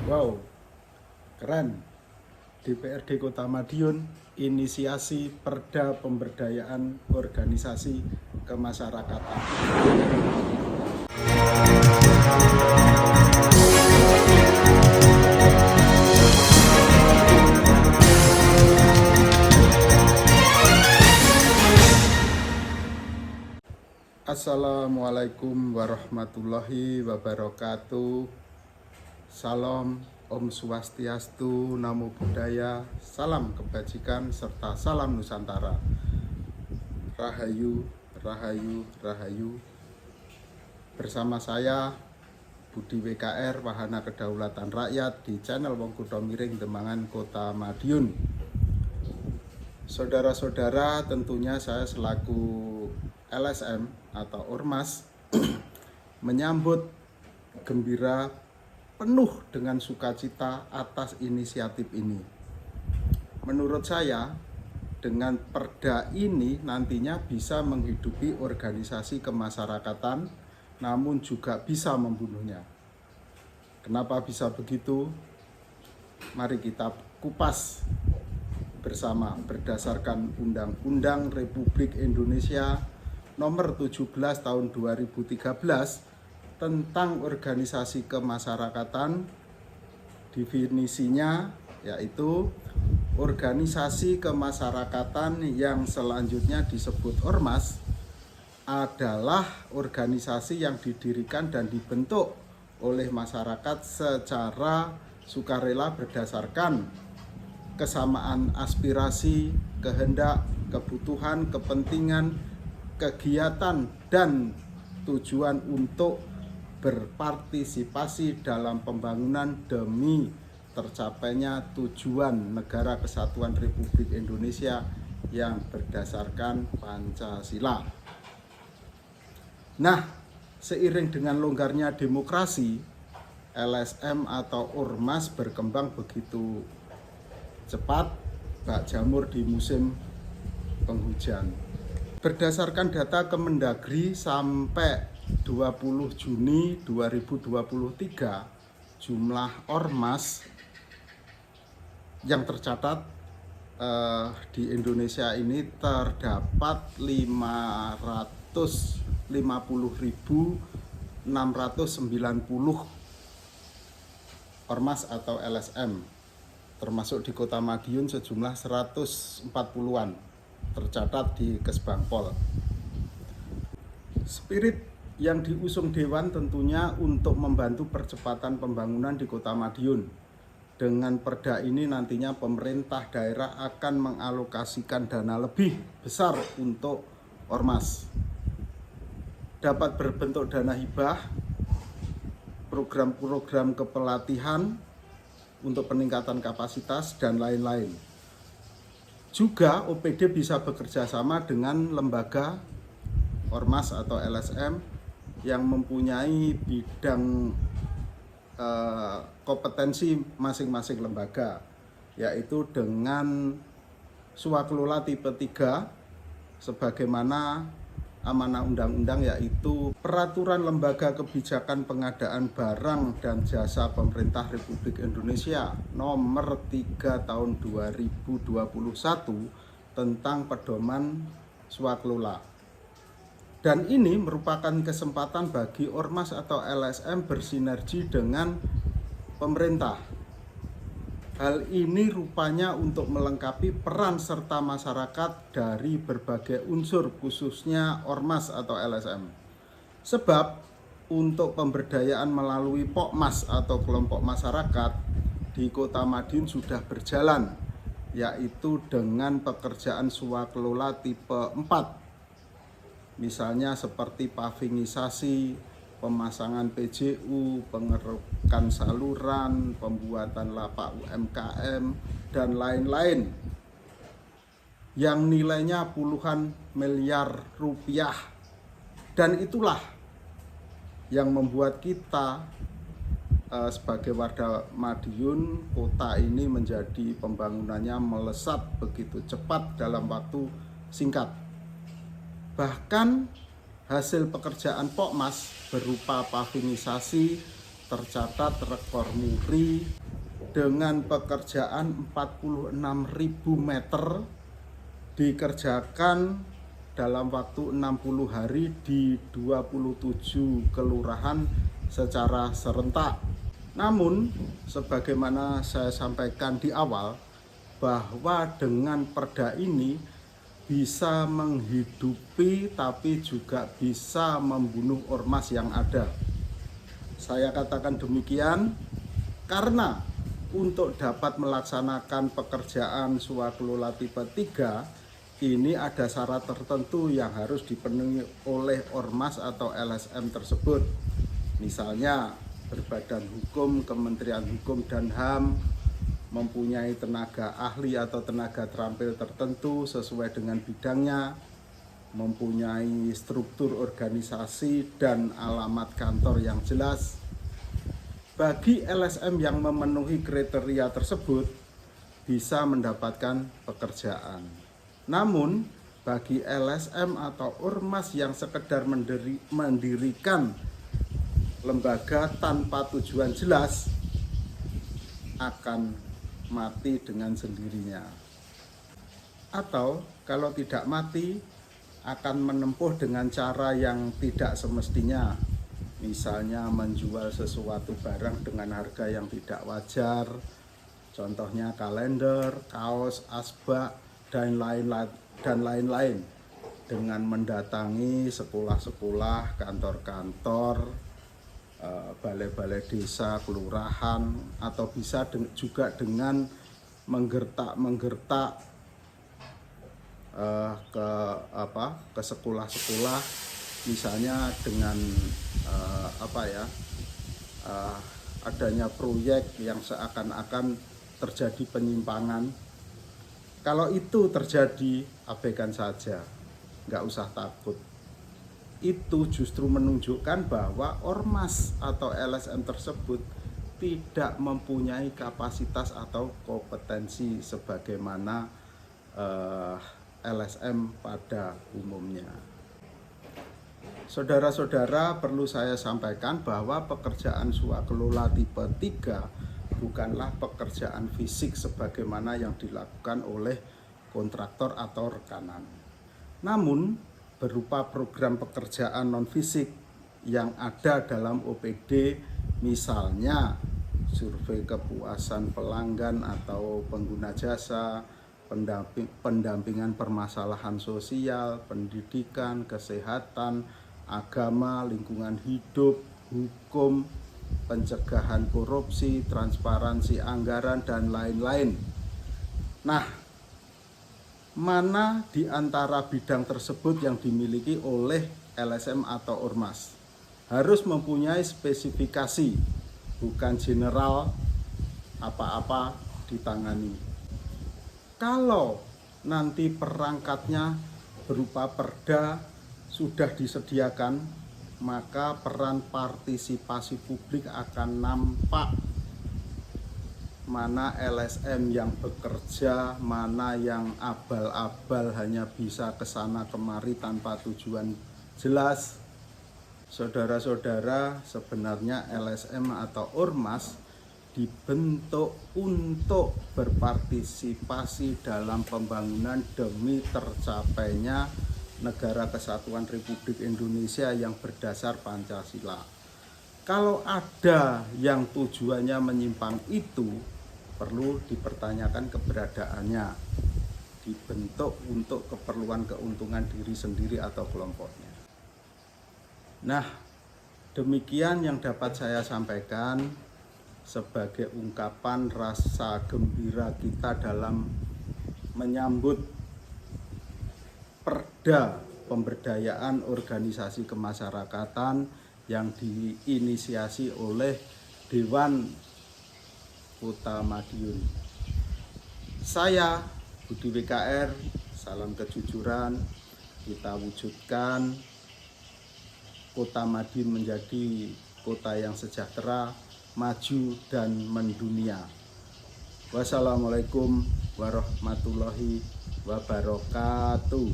Wow, keren. DPRD Kota Madiun inisiasi Perda Pemberdayaan Organisasi Kemasyarakatan. Assalamualaikum warahmatullahi wabarakatuh. Salam, Om Swastiastu, Namo Buddhaya, salam kebajikan, serta salam Nusantara. Rahayu, Rahayu, Rahayu. Bersama saya, Budi WKR, Wahana Kedaulatan Rakyat di channel Wong Kutha Miring Demangan Kota Madiun. Saudara-saudara, tentunya saya selaku LSM atau Ormas menyambut gembira penuh dengan sukacita atas inisiatif ini. Menurut saya, dengan perda ini nantinya bisa menghidupi organisasi kemasyarakatan, namun juga bisa membunuhnya. Kenapa bisa begitu? Mari kita kupas bersama berdasarkan Undang-Undang Republik Indonesia Nomor 17 Tahun 2013 tentang organisasi kemasyarakatan. Definisinya yaitu organisasi kemasyarakatan yang selanjutnya disebut ormas adalah organisasi yang didirikan dan dibentuk oleh masyarakat secara sukarela berdasarkan kesamaan aspirasi, kehendak, kebutuhan, kepentingan, kegiatan, dan tujuan untuk berpartisipasi dalam pembangunan demi tercapainya tujuan Negara Kesatuan Republik Indonesia yang berdasarkan Pancasila. Nah, seiring dengan longgarnya demokrasi, LSM atau Ormas berkembang begitu cepat, bak jamur di musim penghujan. Berdasarkan data Kemendagri sampai 20 Juni 2023, jumlah ormas yang tercatat di Indonesia ini terdapat 550.690 ormas atau LSM. Termasuk di Kota Madiun sejumlah 140-an tercatat di Kesbangpol. Spirit yang diusung Dewan tentunya untuk membantu percepatan pembangunan di Kota Madiun. Dengan perda ini nantinya pemerintah daerah akan mengalokasikan dana lebih besar untuk ormas. Dapat berbentuk dana hibah, program-program kepelatihan untuk peningkatan kapasitas, dan lain-lain. Juga OPD bisa bekerja sama dengan lembaga ormas atau LSM yang mempunyai bidang kompetensi masing-masing lembaga, yaitu dengan swakelola tipe 3 sebagaimana amanah undang-undang, yaitu Peraturan Lembaga Kebijakan Pengadaan Barang dan Jasa Pemerintah Republik Indonesia Nomor 3 Tahun 2021 tentang pedoman swakelola. Dan ini merupakan kesempatan bagi ormas atau LSM bersinergi dengan pemerintah. Hal ini rupanya untuk melengkapi peran serta masyarakat dari berbagai unsur, khususnya ormas atau LSM. Sebab untuk pemberdayaan melalui Pokmas atau kelompok masyarakat di Kota Madiun sudah berjalan, yaitu dengan pekerjaan swakelola tipe 4. Misalnya seperti pavingisasi, pemasangan PJU, pengerukan saluran, pembuatan lapak UMKM, dan lain-lain yang nilainya puluhan miliar rupiah. Dan itulah yang membuat kita sebagai warga Madiun, kota ini menjadi pembangunannya melesat begitu cepat dalam waktu singkat. Bahkan hasil pekerjaan Pokmas berupa pavingisasi, tercatat rekor muri dengan pekerjaan 46.000 meter dikerjakan dalam waktu 60 hari di 27 kelurahan secara serentak. Namun, sebagaimana saya sampaikan di awal, bahwa dengan perda ini bisa menghidupi tapi juga bisa membunuh ormas yang ada. Saya katakan demikian karena untuk dapat melaksanakan pekerjaan swakelola tipe 3 ini ada syarat tertentu yang harus dipenuhi oleh ormas atau LSM tersebut. Misalnya berbadan hukum, Kementerian Hukum dan HAM, mempunyai tenaga ahli atau tenaga terampil tertentu sesuai dengan bidangnya, mempunyai struktur organisasi dan alamat kantor yang jelas. Bagi LSM yang memenuhi kriteria tersebut bisa mendapatkan pekerjaan. Namun bagi LSM atau ormas yang sekedar mendirikan lembaga tanpa tujuan jelas akan mati dengan sendirinya. Atau kalau tidak mati akan menempuh dengan cara yang tidak semestinya. Misalnya menjual sesuatu barang dengan harga yang tidak wajar. Contohnya kalender, kaos, asbak, dan lain-lain. Dengan mendatangi sekolah-sekolah, kantor-kantor, balai-balai desa, kelurahan, atau bisa juga dengan menggertak ke sekolah-sekolah, misalnya dengan adanya proyek yang seakan-akan terjadi penyimpangan. Kalau itu terjadi, abaikan saja, nggak usah takut. Itu justru menunjukkan bahwa ormas atau LSM tersebut tidak mempunyai kapasitas atau kompetensi sebagaimana LSM pada umumnya. Saudara-saudara, perlu saya sampaikan bahwa pekerjaan swakelola tipe 3 bukanlah pekerjaan fisik sebagaimana yang dilakukan oleh kontraktor atau rekanan. Namun, berupa program pekerjaan non-fisik yang ada dalam OPD, misalnya survei kepuasan pelanggan atau pengguna jasa, pendampingan permasalahan sosial, pendidikan, kesehatan, agama, lingkungan hidup, hukum, pencegahan korupsi, transparansi anggaran, dan lain-lain. Nah, mana di antara bidang tersebut yang dimiliki oleh LSM atau ormas? Harus mempunyai spesifikasi, bukan general apa-apa ditangani. Kalau nanti perangkatnya berupa perda sudah disediakan, maka peran partisipasi publik akan nampak mana LSM yang bekerja, mana yang abal-abal hanya bisa kesana kemari tanpa tujuan jelas. Saudara-saudara, sebenarnya LSM atau ormas dibentuk untuk berpartisipasi dalam pembangunan demi tercapainya Negara Kesatuan Republik Indonesia yang berdasar Pancasila. Kalau ada yang tujuannya menyimpang itu, perlu dipertanyakan keberadaannya. Dibentuk untuk keperluan keuntungan diri sendiri atau kelompoknya. Nah, demikian yang dapat saya sampaikan sebagai ungkapan rasa gembira kita dalam menyambut Perda Pemberdayaan Organisasi Kemasyarakatan yang diinisiasi oleh Dewan Kota Madiun. Saya Budi WKR, salam kejujuran, kita wujudkan Kota Madiun menjadi kota yang sejahtera, maju dan mendunia. Wassalamualaikum warahmatullahi wabarakatuh.